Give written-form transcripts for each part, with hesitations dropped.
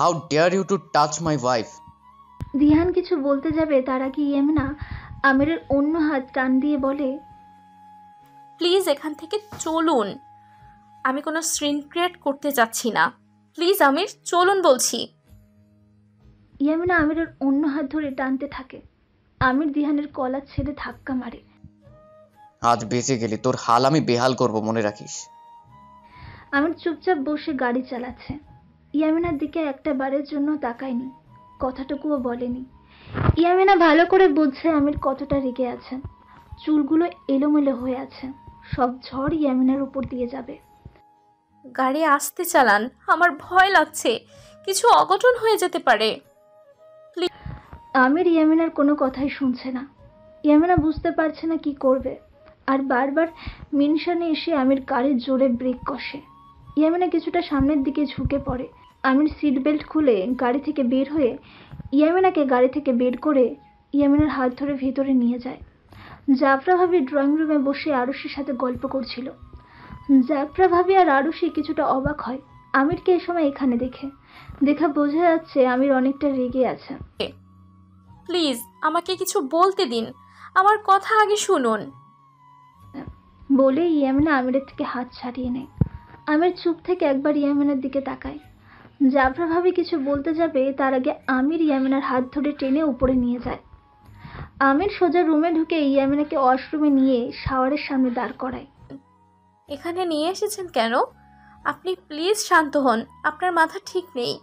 How dare you to touch my wife? Dihan কিছু বলতে যাবে তার আগে ইয়ামিনা আমিরের অন্য হাত টান দিয়ে বলে, প্লিজ এখান থেকে চলুন, আমি কোনো সিন ক্রিয়েট করতে যাচ্ছি না। প্লিজ আমির, চলুন বলছি। ইয়ামিনা আমিরের অন্য হাত ধরে টানতে থাকে। আমির দিহানের কলার ছেড়ে ধাক্কা মারে। আজ বেঁচে গেলি, তোর হাল আমি বেহাল করব, মনে রাখিস। আমির চুপচাপ বসে গাড়ি চালাচ্ছে। ইয়ামিনার দিকে একটা বারের জন্য তাকায়নি, কথাটুকুও বলেনি। ইয়ামিনা ভালো করে বুঝছে আমির কতটা রেগে আছে। চুলগুলো এলোমেলো হয়ে আছে, সব ঝড় ইয়ামিনার উপর দিয়ে যাবে। গাড়ি আস্তে চালান, আমার ভয় লাগছে, কিছু অঘটন হয়ে যেতে পারে। আমির ইয়ামিনার কোনো কথাই শুনছে না। ইয়ামিনা বুঝতে পারছে না কি করবে, আর বারবার মিনশানে এসে আমির গাড়ির জোরে ব্রেক কষে। ইয়ামিনা কিছুটা সামনের দিকে ঝুঁকে পড়ে। আমির সিট বেল্ট খুলে গাড়ি থেকে বের হয়ে ইয়ামিনাকে গাড়ি থেকে বের করে ইয়ামিনার হাত ধরে ভেতরে নিয়ে যায়। জাফরা ভাবি ড্রয়িং রুমে বসে আরুষির সাথে গল্প করছিল। জাফরা ভাবি আর আরুষি কিছুটা অবাক হয় আমিরকে এই সময় এখানে দেখে। দেখা বোঝা যাচ্ছে আমির অনেকটা রেগে আছে। প্লিজ আমাকে কিছু বলতে দিন, আমার কথা আগে শুনুন। বলে ইয়ামিনা আমিরের থেকে হাত ছাড়িয়ে নেয়। আমির চুপ থেকে একবার ইয়ামিনার দিকে তাকায়। জাফরা ভাবি কিছু বলতে যাবে তার আগে আমির ইয়ামিনার হাত ধরে টেনে উপরে নিয়ে যায়। আমির সোজা রুমে ঢুকে ইয়ামিনাকে ওয়াশরুমে নিয়ে শাওয়ারের সামনে দাঁড় করায়। এখানে নিয়ে এসেছেন কেন? আপনি প্লিজ শান্ত হন, আপনার মাথা ঠিক নেই।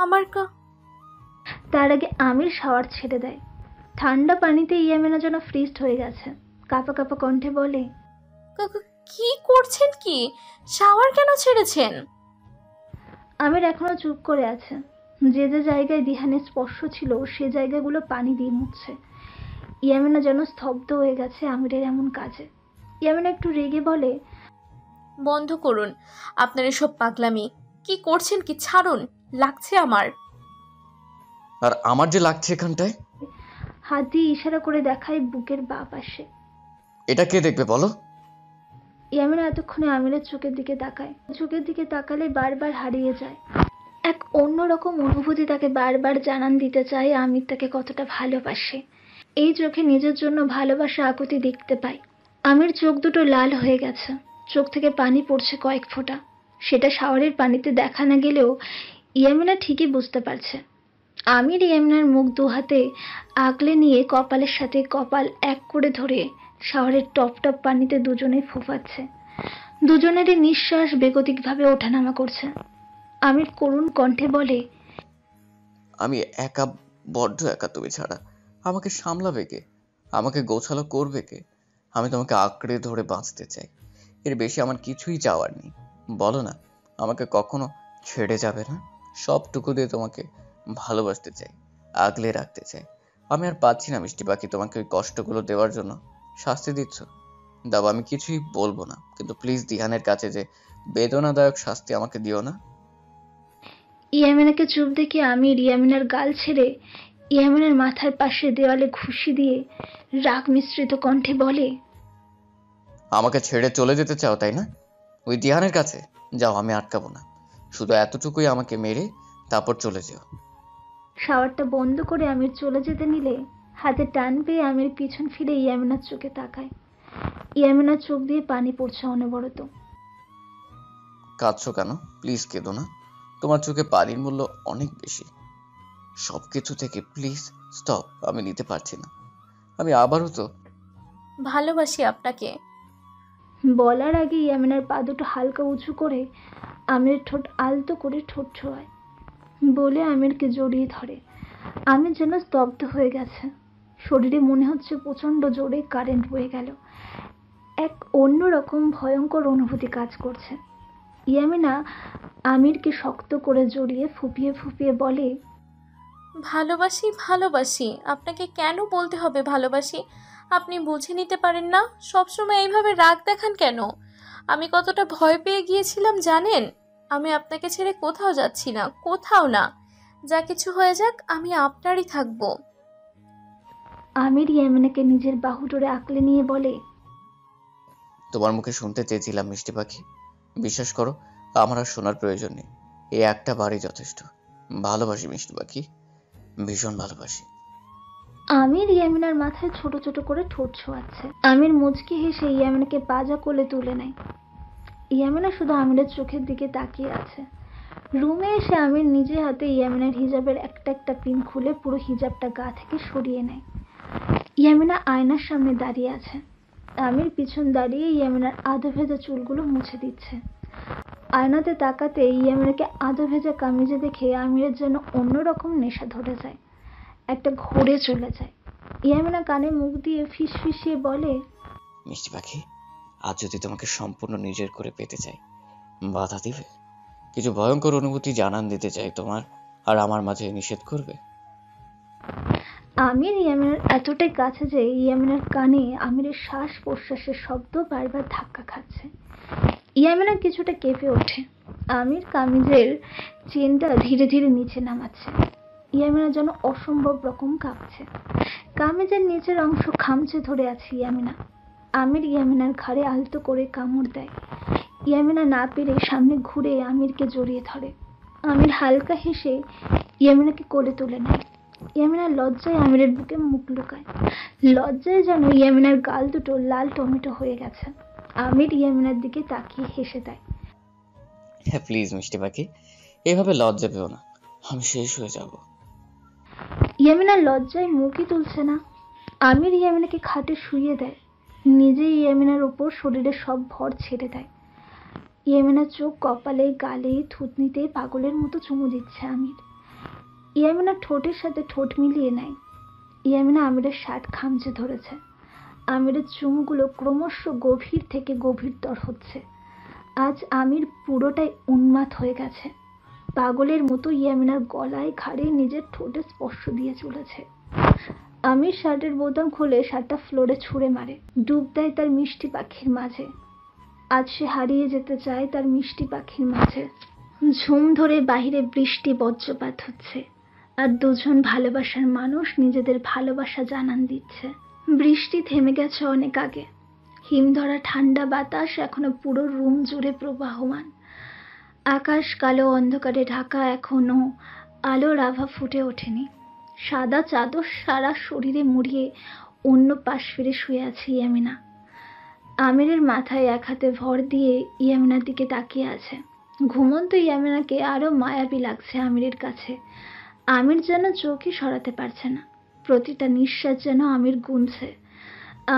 আমার তার আগে আমির শাওয়ার ছেড়ে দেয়। ঠান্ডা পানিতে ইয়ামিনা যেন ফ্রিজড হয়ে গেছে। কাঁপা কাঁপা কণ্ঠে বলে, কি করছেন কি? শাওয়ার কেন ছেড়েছেন? আমির এখনো চুপ করে আছে। যে যে জায়গায় দিহানের স্পর্শ ছিল সে জায়গাগুলো পানি দিয়ে মুছছে। ইয়ামিনা যেন স্তব্ধ হয়ে গেছে আমিরের এমন কাজে। ইয়ামিনা একটু রেগে বলে, বন্ধ করুন আপনার এসব পাগলামি। কি করছেন কি? ছাড়ুন, লাগছে আমার। আর আমার যে লাগছে এখানটায়। হাত দিয়ে ইশারা করে দেখায় বুকের বাঁ পাশে। এটা কে দেখবে বলো? ইয়ামিনা এতক্ষণে আমিরের চোখের দিকে তাকায়। চোখের দিকে তাকালে বারবার হারিয়ে যায়। এক অন্যরকম অনুভূতি তাকে বারবার জানান দিতে চায় আমির তাকে কতটা ভালোবাসে। এই চোখে নিজের জন্য ভালোবাসা আকুতি দেখতে পায়। আমির চোখ দুটো লাল হয়ে গেছে, চোখ থেকে পানি পড়ছে কয়েক ফোঁটা। সেটা শাওয়ারের পানিতে দেখা না গেলেও ইয়ামিনা ঠিকই বুঝতে পারছে। আমির ইয়ামিনার মুখ দু হাতে আগলে নিয়ে কপালের সাথে কপাল এক করে ধরে শাওয়ারের টপ টপ পানিতে দুজনে ফোফাচ্ছে। দুজনেরই নিঃশ্বাস বেগতিকভাবে ওঠানামা করছে। আমির করুণ কণ্ঠে বলে, আমি একা, বড্ড একা তুমি ছাড়া। আমাকে সামলাবে কে? আমাকে গোছালো করবে কে? আমি তোমাকে আঁকড়ে ধরে বাঁচতে চাই। এর বেশি আমার কিছুই চাওয়ার নেই। বলো না, আমাকে কখনো ছেড়ে যাবে না? সবটুকু দিয়ে তোমাকে ভালোবাসতে চাই, আগলে রাখতে চাই। আমি আর পাচ্ছি না মিষ্টি পাখি তোমাকে ওই কষ্টগুলো দেওয়ার জন্য শাস্তি দিচ্ছ। দাও, আমি কিছুই বলবো না, কিন্তু প্লিজ দিহানের কাছে যে বেদনাদায়ক শাস্তি আমাকে দিও না। ইয়ামিনাকে চুপ দেখে আমির ইয়ামিনার গাল ছেড়ে ইয়ামিনের মাথার পাশে দেওয়ালে ঘুষি দিয়ে রাগ মিশ্রিত কণ্ঠে বলে, আমাকে ছেড়ে চলে যেতে চাও তাই না? ওই দিহানের কাছে যাও, আমি আটকাবো না। শুধু এতটুকুই আমাকে মেরে তারপর চলে যেও। শাওয়ারটা বন্ধ করে আমির চলে যেতে নিলে হাতে টান পেয়ে আমির পিছন ফিরে ইয়ামিনার চোখে তাকায়। ইয়ামিনার চোখ দিয়ে পানি পড়ছে অনবরত। কাঁদছো কেন? প্লিজ কেঁদো না। তোমার চোখে পানির মূল্য অনেক বেশি। সবকিছু থেকে প্লিজ স্টপ। আমি নিতে পারছি না। আমি আবারও তো ভালোবাসি আপনাকে। বলার আগে ইয়ামিনার পা দুটো হালকা উঁচু করে আমির ঠোঁট আলতো করে ঠোঁট ছোঁয়ায়। বলে আমিরকে জড়িয়ে ধরে। আমির যেন স্তব্ধ হয়ে গেছে। শরীরে মনে হচ্ছে প্রচন্ড জোরে কারেন্ট বয়ে গেল। এক অন্যরকম ভয়ঙ্কর অনুভূতি কাজ করছে। ইয়ামিনা আমিরকে শক্ত করে জড়িয়ে ফুপিয়ে ফুপিয়ে বলে, ভালোবাসি ভালোবাসি আপনাকে। কেন বলতে হবে ভালোবাসি? আপনি বুঝে নিতে পারেন না? সবসময় এইভাবে রাগ দেখান কেন? আমি কতটা ভয় পেয়ে গিয়েছিলাম জানেন? আমি আপনাকে ছেড়ে কোথাও যাচ্ছি না, কোথাও না। যা কিছু হয়ে যাক, আমি আপনারই থাকবো। আমির ইয়ামিনাকে নিজের বাহু ধরে আঁকলে নিয়ে বলে, তোমার মুখে শুনতে চেয়েছিলাম মিষ্টি পাখি। বিশ্বাস করো, আমার আর শোনার প্রয়োজন নেই। এই একটা বারই যথেষ্ট। ভালোবাসি মিষ্টি পাখি, ভীষণ ভালোবাসি। আমির ইয়ামিনার মাথায় ছোট ছোট করে ঠোঁট ছোঁয়াচ্ছে। আমির মুচকি হেসে ইয়ামিনাকে পাজা কোলে তুলে নেয়। ইয়ামিনা শুধু আমিরের চোখের দিকে তাকিয়ে আছে। রুমে এসে আমির নিজে হাতে ইয়ামিনার হিজাবের একটা একটা পিন খুলে পুরো হিজাবটা গা থেকে সরিয়ে নেয়। ইয়ামিনা আয়নার সামনে দাঁড়িয়ে আছে। আমির পিছন দাঁড়িয়ে ইয়ামিনার আধো ভেজা চুলগুলো মুছে দিচ্ছে। আয়নাতে তাকাতে ইয়ামিনাকে আধো ভেজা কামিজে দেখে আমিরের যেন অন্যরকম নেশা ধরে যায়, একটা ঘোরে চলে যায়। ইয়ামিনা কানে মুখ দিয়ে ফিসফিসিয়ে বলে, মিষ্টি পাখি, আজ যদি তোমাকে সম্পূর্ণ নিজের করে পেতে চাই, বাধা দিবে? কিছু ভয়ঙ্কর অনুভূতি জানান দিতে চাই তোমার আর আমার মাঝে, নিষেধ করবে? আমির ইয়ামিনার এতটাই কাছে যে ইয়ামিনার কানে আমিরের শ্বাস প্রশ্বাসের শব্দ বারবার ধাক্কা খাচ্ছে। ইয়ামিনা কিছুটা কেঁপে ওঠে। আমির কামিজের চেনটা ধীরে ধীরে নিচে নামাচ্ছে। ইয়ামিনা যেন অসম্ভব রকম কাঁপছে। কামিজের নিচের অংশ খামচে ধরে আছে ইয়ামিনা। আমির ইয়ামিনার ঘাড়ে আলতো করে কামড় দেয়। ইয়ামিনা না পেরে সামনে ঘুরে আমিরকে জড়িয়ে ধরে। আমির হালকা হেসে ইয়ামিনাকে কোলে তুলে নেয়। ইয়ামিনার লজ্জায় আমিরের বুকে মুখ লুকায়। লজ্জায় যেন ইয়ামিনার গাল দুটো লাল টমেটো হয়ে গেছে। আমির ইয়ামিনার দিকে তাকিয়ে হেসে দেয়। হ্যাঁ প্লিজ মিষ্টি পাখি, এভাবে লজ্জা পেও না, আমি শেষ হয়ে যাব। ইয়ামিনার লজ্জায় মুখই তুলছে না। আমির ইয়ামিনাকে খাটে শুইয়ে দেয়। নিজে ইয়ামিনার উপর শরীরের সব ভর ছেড়ে দেয়। ইয়ামিনার চোখ, কপালে, গালে, থুতনিতে পাগলের মতো চুমু দিচ্ছে আমির। ইয়ামিনা ঠোঁটের সাথে ঠোঁট মিলিয়ে নেয়। ইয়ামিনা আমিরের শার্ট খামচে ধরেছে। আমিরের চুমুগুলো ক্রমশ গভীর থেকে গভীরতর হচ্ছে। আজ আমির পুরোটাই উন্মাদ হয়ে গেছে। পাগলের মতো ইয়ামিনার গলায়, ঘাড়ে নিজের ঠোঁটে স্পর্শ দিয়ে চলেছে। আমির শার্টের বোতাম খুলে শার্টটা ফ্লোরে ছুঁড়ে মারে, ডুব দেয় তার মিষ্টি পাখির মাঝে। আজ সে হারিয়ে যেতে চায় তার মিষ্টি পাখির মাঝে। ঝুম ধরে বাহিরে বৃষ্টি, বজ্রপাত হচ্ছে, আর দুজন ভালোবাসার মানুষ নিজেদের ভালোবাসা জানান দিচ্ছে। বৃষ্টি থেমে গেছে অনেক আগে। হিমধরা ঠান্ডা বাতাস এখনো পুরো রুম জুড়ে প্রবাহমান। আকাশ কালো অন্ধকারে ঢাকা, এখনো আলোর আভা ফুটে ওঠেনি। সাদা চাদর সারা শরীরে মুড়িয়ে অন্য পাশ ফিরে শুয়ে আছে ইয়ামিনা। আমিরের মাথায় এক হাতে ভর দিয়ে ইয়ামিনার দিকে তাকিয়ে আছে। ঘুমন্ত ইয়ামিনাকে আরো মায়াবী লাগছে আমিরের কাছে। আমির যেন চোখই সরাতে পারছে না। প্রতিটা নিঃশ্বাস যেন আমির গুনছে।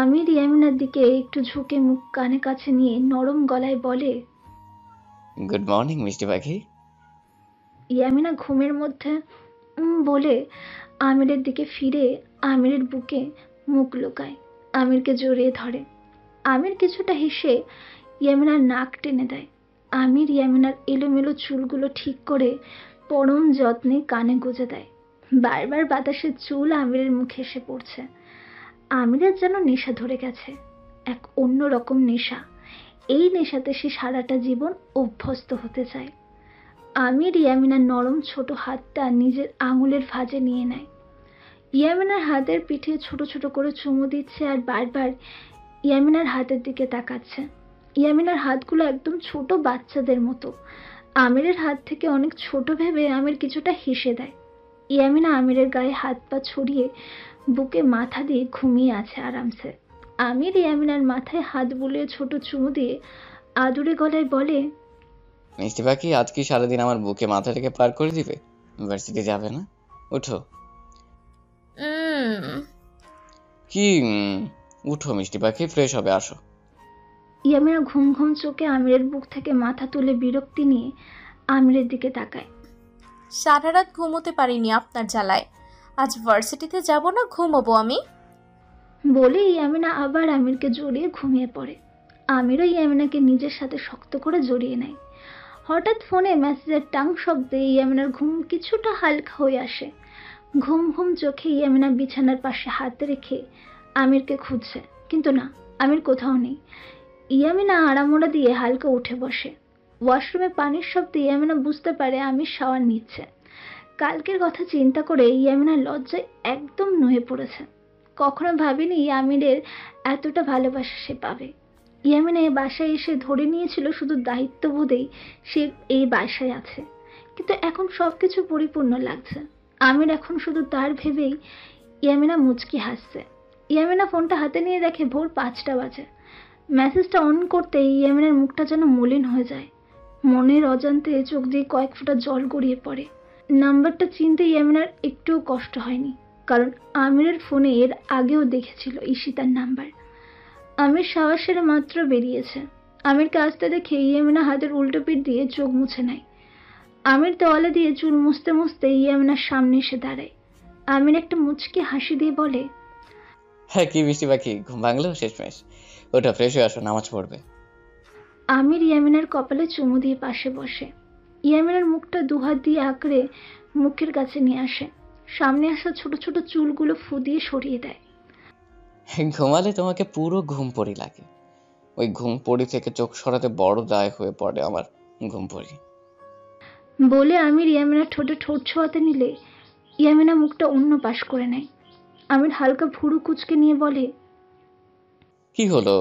আমির ইয়ামিনার দিকে একটু ঝুঁকে মুখ কানে কাছে নিয়ে নরম গলায় বলে, গুড মর্নিং মিষ্টি পাখি। ইয়ামিনা ঘুমের মধ্যে বলে আমিরের দিকে ফিরে আমিরের বুকে মুখ লুকায়, আমিরকে জড়িয়ে ধরে। আমির কিছুটা হেসে ইয়ামিনার নাক টেনে দেয়। আমির ইয়ামিনার এলোমেলো চুলগুলো ঠিক করে পরম যত্নে কানে গুঁজে দেয়। বারবার বাতাসের চুল আমিরের মুখে এসে পড়ছে। আমিরের যেন নেশা ধরে গেছে, এক অন্য রকম নেশা। এই নেশাতে সে সারাটা জীবন অভ্যস্ত হতে চায়। আমির ইয়ামিনার নরম ছোট হাতটা নিজের আঙুলের ভাঁজে নিয়ে নেয়। ইয়ামিনার হাতের পিঠে ছোট ছোট করে চুমু দিচ্ছে আর বারবার ইয়ামিনার হাতের দিকে তাকাচ্ছে। ইয়ামিনার হাতগুলো একদম ছোট বাচ্চাদের মতো। আমিরের হাত থেকে অনেক ছোট ভেবে আমির কিছুটা হেসে দেয়। ইয়ামিনা আমিরের গায়ে হাত পা ছড়িয়ে বুকে মাথা দিয়ে ঘুমিয়ে আছে আরামসে। আমির ইয়ামিনার মাথায় হাত বুলিয়ে ছোট চুমু দিয়ে আদুরে গলায় বলে, মিষ্টি পাখি, আজ কি সারাদিন আমার বুকে মাথা রেখে পার করে দিবে? ইউনিভার্সিটি যাবে না? উঠো। কি উঠো মিষ্টি পাখি, ফ্রেশ হবে, আসো। ইয়ামিনা ঘুম ঘুম চোখে আমিরের বুক থেকে মাথা তুলে বিরক্তি নিয়ে আমিরের দিকে তাকায়। সারা রাত ঘুমোতে পারিনি আপনার জ্বালায়। আজ ভার্সিটিতে যাব না, ঘুমোবো আমি। বলে ইয়ামিনা আবার আমিরকে জড়িয়ে ঘুমিয়ে পড়ে। আমিরও ইয়ামিনাকে নিজের সাথে শক্ত করে জড়িয়ে নেয়। হঠাৎ ফোনে মেসেজের টাং শব্দে ইয়ামিনার ঘুম কিছুটা হালকা হয়ে আসে। ঘুম ঘুম চোখে ইয়ামিনা বিছানার পাশে হাত রেখে আমিরকে খুঁজছে, কিন্তু না, আমির কোথাও নেই। ইয়ামিনা আড়ামোড়া দিয়ে হালকা উঠে বসে। ওয়াশরুমে পানির শব্দে ইয়ামিনা বুঝতে পারে আমির শাওয়ার নিচ্ছে। কালকের কথা চিন্তা করে ইয়ামিনা লজ্জায় একদম নুয়ে পড়েছে। কখনো ভাবেনি আমিরের এতটা ভালোবাসা সে পাবে। ইয়ামিনা এই বাসায় এসে ধরে নিয়েছিল শুধু দায়িত্ববোধেই সে এই বাসায় আছে, কিন্তু এখন সবকিছু পরিপূর্ণ লাগছে। আমির এখন শুধু তার ভেবেই। ইয়ামিনা মুচকি হাসছে। ইয়ামিনা ফোনটা হাতে নিয়ে দেখে ভোর 5টা বাজে। মেসেজটা অন করতেই ইয়ামিনের মুখটা যেন মলিন হয়ে যায়। মনের অজান্তে চোখ দিয়ে কয়েক ফোঁটা জল গড়িয়ে পড়ে। নাম্বারটা চিনতে ইয়ামিনার একটুও কষ্ট হয়নি, কারণ আমিরের ফোনে এর আগেও দেখেছিল ঈশিতার নাম্বার। আমির শাওয়ার সেরে মাত্র বেরিয়েছে। আমিরকে আসতে দেখে ইয়ামিনা হাতের উল্টো পিঠ দিয়ে চোখ মুছে নেয়। আমির তোয়ালে দিয়ে চুল মুছতে মুছতে ইয়ামিনার সামনে এসে দাঁড়ায়। আমির একটা মুচকি হাসি দিয়ে বলে, হ্যাঁ, কি মিষ্টি পাখি, ঘুম ভাঙলো শেষমেশ। ওটা ফ্রেশ হয়ে আসো, নামাজ পড়বে। আমির ইয়ামিনার কপালে চুমু দিয়ে পাশে বসে। ইয়ামিনার মুখটা দুহাত দিয়ে আঁকড়ে মুখের কাছে নিয়ে আসে। সামনে আসা ছোট ছোট চুলগুলো ফু দিয়ে সরিয়ে দেয়। ঘুমালে তোমাকে পুরো ঘুম পড়ি লাগে। ওই ঘুম পড়ি থেকে চোখ সরাতে বড় দায় হয়ে পড়ে আমার ঘুম পড়ি। বলে আমির ইয়ামিনার ঠোঁটে ঠোঁট ছোঁয়াতে নিলে ইয়ামিনা মুখটা অন্য পাশ করে নেয়। আমির হালকা ভুরু কুচকে নিয়ে বলে, কি হলো?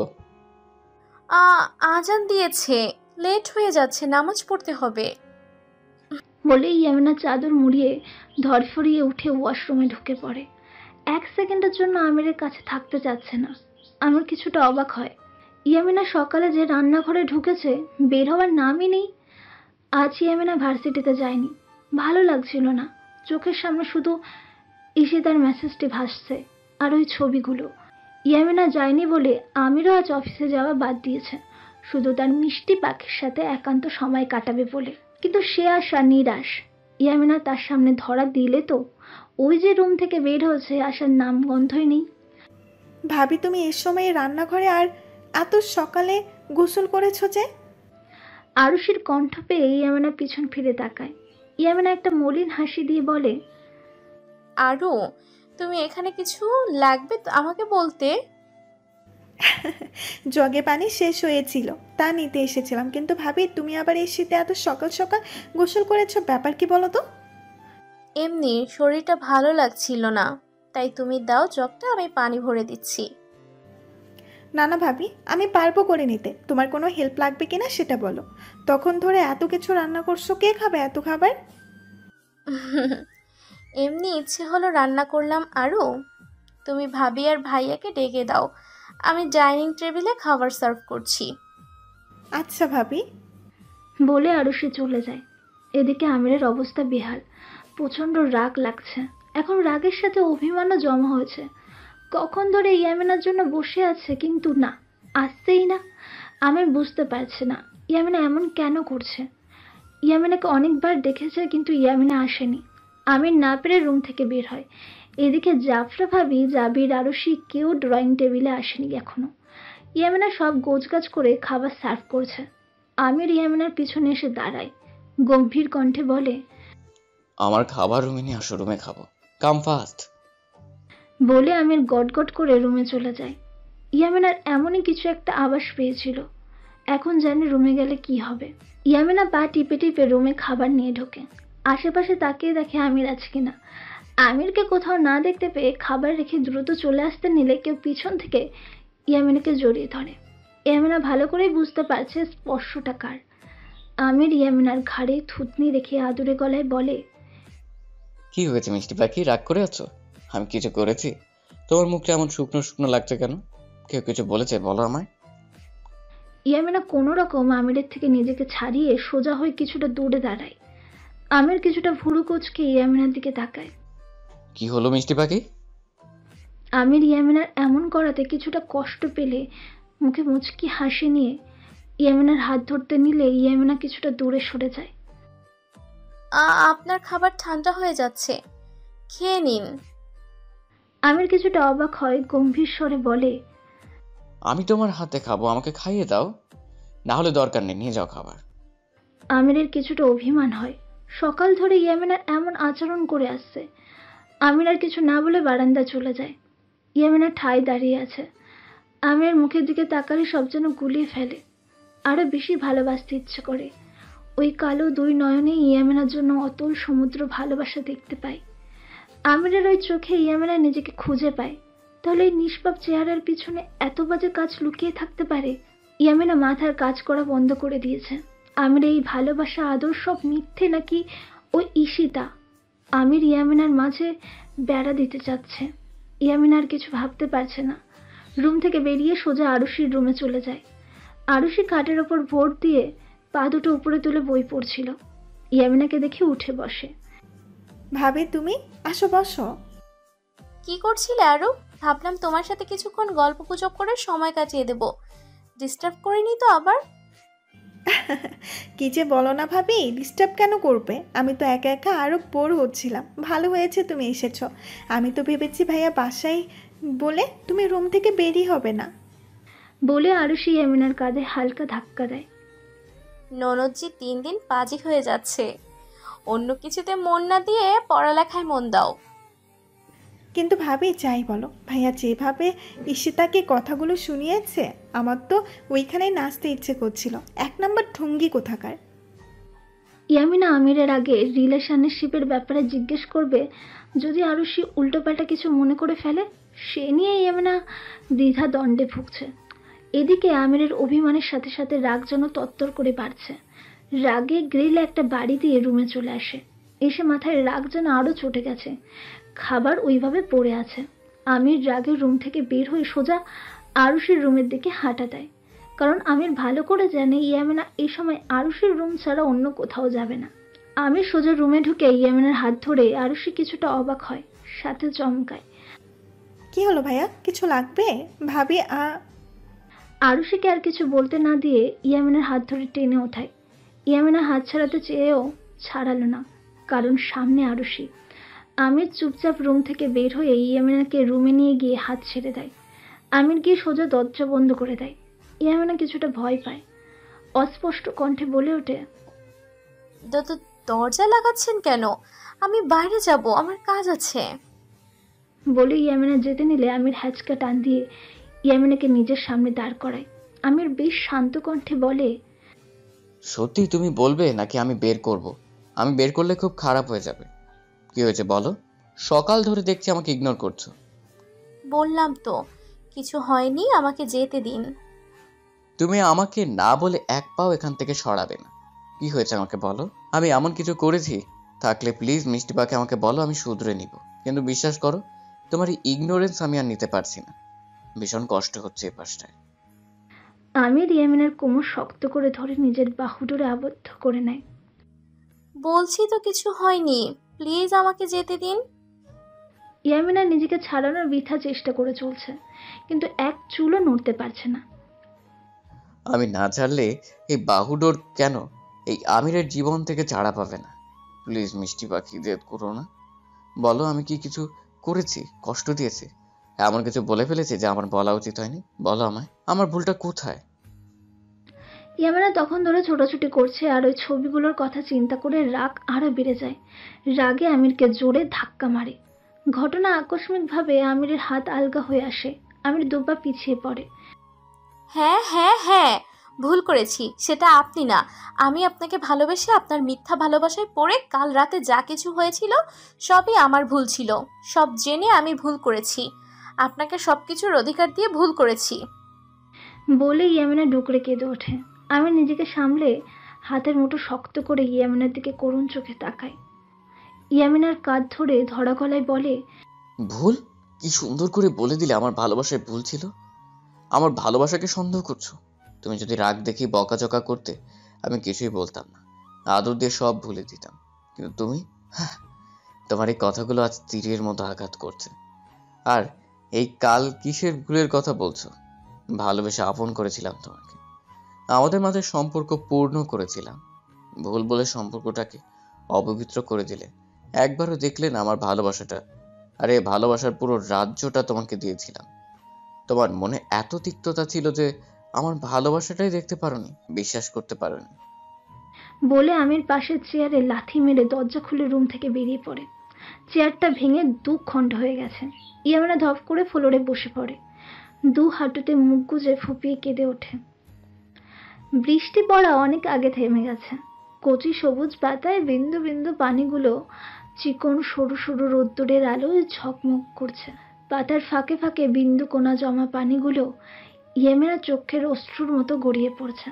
আজান দিয়েছে, লেট হয়ে যাচ্ছে, নামাজ পড়তে হবে। বলে ইয়ামিনা চাদর মুড়িয়ে ধরফরিয়ে উঠে ওয়াশরুমে ঢুকে পড়ে। 1 সেকেন্ডের জন্য আমিরের কাছে থাকতে চাচ্ছে না। আমির কিছুটা অবাক হয়। ইয়ামিনা সকালে যে রান্নাঘরে ঢুকেছে, বের হওয়ার নামই নেই। আজ ইয়ামিনা ভার্সিটিতে যায়নি। ভালো লাগছিল না। চোখের সামনে শুধু ঈশিতার মেসেজটি ভাসছে আর ওই ছবিগুলো। ইয়ামিনা যায়নি বলে আমিরও আজ অফিসে যাওয়া বাদ দিয়েছে, শুধু তার মিষ্টি পাখির সাথে একান্ত সময় কাটাবে বলে। কিন্তু সে আশা নিরাশ। ইয়ামিনা তার সামনে ধরা দিলে তো ওই যে রুম থেকে বের হয়েছে আসার নাম গন্ধই নেই। ভাবি, তুমি এর সময় রান্নাঘরে আর এত সকালে গোসল করেছো যে? আরুষির কণ্ঠ পেয়ে ইয়ামিনা পিছন ফিরে তাকায়। ইয়ামিনা একটা মলিন হাসি দিয়ে বলে, আরু, তুমি এখানে কিছু লাগবে আমাকে বলতে? জগে পানি শেষ হয়েছিল, তা নিতে এসেছিলাম। কিন্তু ভাবি, তুমি আবার এই শীতে এত সকাল সকাল গোসল করেছো, ব্যাপার কি বলো তো? এমনি শরীরটা ভালো লাগছিল না, তাই তুমি দাও জগটা, আমি পানি ভরে দিচ্ছি। না না ভাবি, আমি পারবো করে নিতে। তোমার কোনো হেল্প লাগবে কিনা সেটা বলো। তখন ধরে এত কিছু রান্না করছো, কে খাবে এত খাবার? এমনি ইচ্ছে হলো রান্না করলাম। আরু, তুমি ভাবি আর ভাইয়াকে ডেকে দাও, আমি ডাইনিং টেবিলে খাবার সার্ভ করছি। আচ্ছা ভাবি। বলে আরুষি চলে যায়। এদিকে আমিরের অবস্থা বেহাল। প্রচণ্ড রাগ লাগছে। এখন রাগের সাথে অভিমানও জমা হয়েছে। কখন ধরে ইয়ামিনার জন্য বসে আছে, কিন্তু না, আসছেই না। আমির বুঝতে পারছে না ইয়ামিনা এমন কেন করছে। ইয়ামিনাকে অনেকবার দেখেছে, কিন্তু ইয়ামিনা আসেনি। আমির না পেরে রুম থেকে বের হয়। এদিকে জাফরা ভাবি, জাবির, আরুষি কেউ ড্রয়িং টেবিলে আসেনি এখনো। ইয়ামিনা সব গোছগাছ করে খাবার সার্ভ করছে। আমির ইয়ামিনার পিছনে এসে দাঁড়ায়, গম্ভীর কণ্ঠে বলে, আমার খাবার রুমে নিয়ে আসো, রুমে খাবো, কাম ফাস্ট। বলে আমির গটগট করে রুমে চলে যায়। ইয়ামিনার এমনই কিছু একটা আভাস পেয়েছিল। এখন জানে রুমে গেলে কি হবে। ইয়ামিনা পা টিপে টিপে রুমে খাবার নিয়ে ঢোকে। আশেপাশে তাকিয়ে দেখে আমির আছে কিনা। আমিরকে কোথাও না দেখতে পেয়ে খাবার রেখে দ্রুত চলে আসতে নিলে কেউ পিছন থেকে ইয়ামিনাকে জড়িয়ে ধরে। ইয়ামিনা ভালো করেই বুঝতে পারছে স্পর্শটা কার। আমির ইয়ামিনার ঘাড়ে থুতনি রেখে আদুরে গলায় বলে, কি হয়েছে মিষ্টি পাখি, রাগ করে আছো? আমি কিছু করেছি? তোমার মুখটা এমন শুকনো শুকনো লাগছে কেন? কেউ কিছু বলেছে, বলো আমায়। ইয়ামিনা কোনো রকম আমিরের থেকে নিজেকে ছাড়িয়ে সোজা হয়ে কিছুটা দূরে দাঁড়ায়। আমির কিছুটা ভুরু কুঁচকে ইয়ামিনার দিকে তাকায়। কি হলো মিষ্টি পাখি? আমির ইয়ামিনার এমন করাতে কিছুটা কষ্ট পেলে মুখে মুচকি হাসি নিয়ে ইয়ামিনার হাত ধরতে নিলে ইয়ামিনা কিছুটা দূরে সরে যায়। আপনার খাবার ঠান্ডা হয়ে যাচ্ছে, খেয়ে নিন। আমির কিছুটা অবাক হয়, গম্ভীর স্বরে বলে, আমি তোমার হাতে খাবো, আমাকে খাইয়ে দাও, না হলে দরকার নেই, নিয়ে যাও খাবার। আমিরের কিছুটা অভিমান হয়। সকাল ধরে ইয়ামিনার এমন আচরণ করে আসছে। আমির আর কিছু না বলে বারান্দায় চলে যায়। ইয়ামিনা ঠায় দাঁড়িয়ে আছে। আমিরের মুখের দিকে তাকালে সব যেন গুলিয়ে ফেলে। আরো বেশি ভালোবাসতে ইচ্ছে করে। ওই কালো দুই নয়নে ইয়ামিনার জন্য অতল সমুদ্র ভালোবাসা দেখতে পায়। আমিরের ওই চোখে ইয়ামিনা নিজেকে খুঁজে পায়। তাহলে এই নিষ্পাপ চেহারার পিছনে এত বাজে কাজ লুকিয়ে থাকতে পারে। ইয়ামিনা মাথার কাজ করা বন্ধ করে দিয়েছে। আমির এই ভালোবাসা আদর সব মিথ্যে নাকি ওই ঈশিতা আমির ইয়ামিনার মাঝে বেড়া দিতে চাচ্ছে। ইয়ামিন আর কিছু ভাবতে পারছে না। রুম থেকে বেরিয়ে সোজা আরুষির রুমে চলে যায়। আরুষি খাটের ওপর ভর দিয়ে পা দুটো উপরে তুলে বই পড়ছিল। ইয়ামিনাকে দেখে উঠে বসে। ভাবি তুমি আসো বসো। কি করছিলে আরু? ভাবলাম তোমার সাথে কিছুক্ষণ গল্প গুজব করে সময় কাটিয়ে দেব। ডিস্টার্ব করিনি তো আবার? কি যে বলো না ভাবি, ডিস্টার্ব কেন করবে? আমি তো একা একা আরও বোর হচ্ছিলাম। ভালো হয়েছে তুমি এসেছো। আমি তো ভেবেছি ভাইয়া বাসায় বলে তুমি রুম থেকে বেরিয়ে হবে না। বলে আরুষি ইয়ামিনার কাঁধে হালকা ধাক্কা দেয়। ননদজি 3 দিন পাজি হয়ে যাচ্ছে। অন্য কিছুতে মন না দিয়ে পড়ালেখায় মন দাও। কিন্তু ভাবি যাই বলো, ভাইয়া যেভাবে ঈশিতাকে কথাগুলো শুনিয়েছে আমার তো ওইখানেই নাচতে ইচ্ছে করছিল। 1 নম্বর ঢঙ্গি কোথাকার। ইয়ামিনা আমিরের আগে রিলেশনশিপের ব্যাপারে জিজ্ঞেস করবে যদি আরুষি উল্টোপাল্টা কিছু মনে করে ফেলে, সে নিয়ে ইয়ামিনা দ্বিধা দ্বন্দ্বে ভুগছে। এদিকে আমিরের অভিমানের সাথে সাথে রাগ যেন তত্তর করে বাড়ছে। রাগে গ্রিলে একটা বাড়ি দিয়ে রুমে চলে আসে। এসে মাথায় রাগ যেন আরো চটে গেছে। খাবার ওইভাবে পড়ে আছে। আমির রাগের রুম থেকে বের হয়ে সোজা আরুষির রুমের দিকে হাঁটা দেয়। কারণ আমির ভালো করে জানে ইয়ামিনা এই সময় আরুষির রুম ছাড়া অন্য কোথাও যাবে না। আমির সোজা রুমে ঢুকে ইয়ামিনার হাত ধরে আরুষি কিছুটা অবাক হয়, সাথে চমকায়। কি হলো ভাইয়া, কিছু লাগবে? ভাবি আরুষিকে আর কিছু বলতে না দিয়ে ইয়ামিনার হাত ধরে টেনে ওঠায়। ইয়ামিনা হাত ছাড়াতে চেয়েও ছাড়ালো না, কারণ সামনে আরুষি। আমির চুপচাপ রুম থেকে বের হয়ে ইয়ামিনাকে রুমে নিয়ে গিয়ে হাত ছেড়ে দেয়। আমির গিয়ে সোজা দরজা বন্ধ করে দেয়। ইয়ামিনা কিছুটা ভয় পায়, অস্পষ্ট কণ্ঠে বলে ওঠে, দরজা লাগাচ্ছেন কেন? আমি বাইরে যাব, আমার কাজ আছে। বলে ইয়ামিনা যেতে নিলে আমির হ্যাচকা টান দিয়ে ইয়ামিনাকে নিজের সামনে দাঁড় করায়। আমির বেশ শান্ত কণ্ঠে বলে, সত্যি তুমি বলবে নাকি আমি বের করব? আমি বের করলে খুব খারাপ হয়ে যাবে। কি হয়েছে বলো? সকাল ধরে দেখছি আমাকে ইগনোর করছো। বললাম তো কিছু হয়নি, আমাকে যেতে দিন। তুমি আমাকে না বলে এক পাও এখান থেকে সরাবে না। কি হয়েছে আমাকে বলো। আমি এমন কিছু করেছি থাকলে প্লিজ মিষ্টি পাখি আমাকে বলো, আমি শুধরে নিব। কিন্তু বিশ্বাস করো, তোমার ইগনোরেন্স আমি আর নিতে পারছি না। ভীষণ কষ্ট হচ্ছে এই পাশটায়। আমির ইয়ামিনার কোমর শক্ত করে ধরে নিজের বাহু ডোরে আবদ্ধ করে নেয়। বলছি তো কিছু হয়নি, প্লিজ আমাকে যেতে দিন। ইয়ামিনা নিজেকে ছাড়ানোর বৃথা চেষ্টা করে চলছে, কিন্তু এক চুলও নড়তে পারছে না। আমি না ছাড়লে এই বাহুডোর কেন এই আমিরের জীবন থেকে ছাড়া পাবে না। প্লিজ মিষ্টি পাখি জেদ করো না। বলো আমি কি কিছু করেছি, কষ্ট দিয়েছি, এমন কিছু বলে ফেলেছি যে আমার বলা উচিত হয়নি? বলো আমায়, আমার ভুলটা কোথায়? ইয়ামিনা তখন ধরে ছোটাছুটি করছে, আর ওই ছবিগুলোর কথা চিন্তা করে রাগ আরো বেড়ে যায়। রাগে আমিরকে জোরে ধাক্কা মারে। ঘটনা আকস্মিকভাবে আমিরের হাত আলগা হয়ে আসে। আমির দুপা পিছিয়ে পড়ে। হ্যাঁ হ্যাঁ হ্যাঁ, ভুল করেছি, সেটা আপনি না। আমি আপনাকে ভালোবেসে আপনার মিথ্যা ভালোবাসায় পড়ে কাল রাতে যা কিছু হয়েছিল সবই আমার ভুল ছিল। সব জেনে আমি ভুল করেছি, আপনাকে সব কিছুর অধিকার দিয়ে ভুল করেছি। বলে ইয়ামিনা ডুকরে কেঁদে ওঠে। আমি নিজেকে সামলে হাতের মুঠো শক্ত করে ইয়ামিনার দিকে করুণ চোখে তাকাই। ইয়ামিনার কাঁধ ধরে ধরা গলায় বলে, ভুল? কি সুন্দর করে বলে দিলে আমার ভালোবাসায় ভুল ছিল। আমার ভালোবাসাকে সন্দেহ করছো? তুমি যদি রাগ দেখি বকাঝকা করতে আমি কিছুই বলতাম না, আদর দিয়ে সব ভুলে দিতাম। কিন্তু তুমি, তোমার এই কথাগুলো আজ তীরের মতো আঘাত করছে। আর এই কাল কিসের ভুলের কথা বলছো? ভালোবেসে আপন করেছিলাম তোমাকে, আমাদের মাঝে সম্পর্ক পূর্ণ করেছিলাম। ভুল বলে সম্পর্কটাকে অপবিত্র করে দিলে। একবারও দেখলে না আমার ভালোবাসাটা? আরে ভালোবাসার পুরো রাজ্যটা তোমাকে দিয়েছিলাম। তোমার মনে এত তিক্ততা ছিল যে আমার ভালোবাসাটাই দেখতে পারোনি, বিশ্বাস করতে পারোনি। বলে আমির পাশের চেয়ারে লাথি মেরে দরজা খুলে রুম থেকে বেরিয়ে পড়ে। চেয়ারটা ভেঙে 2 খণ্ড হয়ে গেছে। ইয়ামিনা ধপ করে ফ্লোরে বসে পড়ে। 2 হাঁটুতে মুখ গুজে ফুপিয়ে কেঁদে ওঠে। বৃষ্টি পড়া অনেক আগে থেমে গেছে। কচি সবুজ পাতায় বিন্দু বিন্দু পানিগুলো চিকন সরু সরু রোদ্দুরের আলোয় ঝকমক করছে। পাতার ফাঁকে ফাঁকে বিন্দু কোনা জমা পানিগুলো ইয়ামিনার চোখের অশ্রুর মতো গড়িয়ে পড়ছে।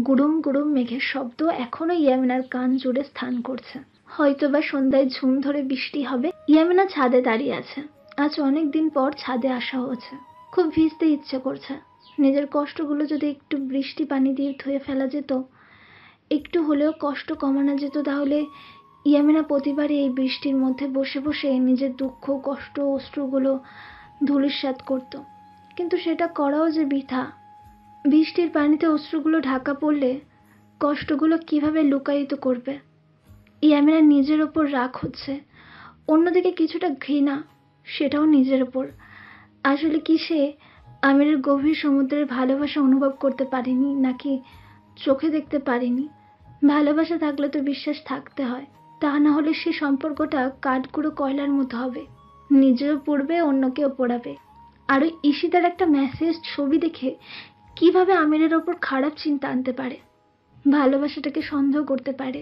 গুড়ুম গুড়ুম মেঘের শব্দ এখনো ইয়ামিনার কান জুড়ে স্থান করছে। হয়তোবা সন্ধ্যায় ঝুম ধরে বৃষ্টি হবে। ইয়ামিনা ছাদে দাঁড়িয়ে আছে। আজ অনেক দিন পর ছাদে আসা হয়েছে। খুব ভিজতে ইচ্ছে করছে। নিজের কষ্টগুলো যদি একটু বৃষ্টি পানি দিয়ে ধুয়ে ফেলা যেত, একটু হলেও কষ্ট কমানো যেত, তাহলে ইয়ামিনা প্রতিবারই এই বৃষ্টির মধ্যে বসে বসে নিজের দুঃখ কষ্ট অশ্রুগুলো ধূলিসাৎ করত। কিন্তু সেটা করাও যে বৃথা। বৃষ্টির পানিতে অশ্রুগুলো ঢাকা পড়লে কষ্টগুলো কিভাবে লুকায়িত করবে? ইয়ামিনার নিজের ওপর রাগ হচ্ছে, অন্যদিকে কিছুটা ঘৃণা, সেটাও নিজের ওপর। আসলে কি সে আমিরের গভীর সমুদ্রের ভালোবাসা অনুভব করতে পারেনি, নাকি চোখে দেখতে পারেনি? ভালোবাসা থাকলে তো বিশ্বাস থাকতে হয়, তা না হলে সে সম্পর্কটা কাঠগুঁড়ো কয়লার মতো হবে, নিজেও পড়বে অন্যকেও পোড়াবে। আর ওই ঈশিতার একটা মেসেজ ছবি দেখে কিভাবে আমিরের ওপর খারাপ চিন্তা আনতে পারে, ভালোবাসাটাকে সন্দেহ করতে পারে।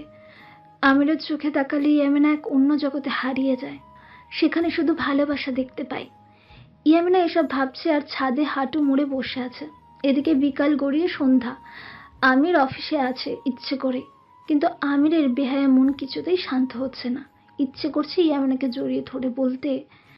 আমিরের চোখে তাকালে ইয়ামিনা এক অন্য জগতে হারিয়ে যায়, সেখানে শুধু ভালোবাসা দেখতে পাই। ইয়ামিনা এসব ভাবছে আর ছাদে হাঁটু মুড়ে বসে আছে। এদিকে বিকাল গড়িয়ে সন্ধ্যা। আমির অফিসে আছে ইচ্ছে করে, কিন্তু আমিরের বেহায়া মন কিছুতেই শান্ত হচ্ছে না। ইচ্ছে করছে ইয়ামিনাকে জড়িয়ে ধরে বলতে,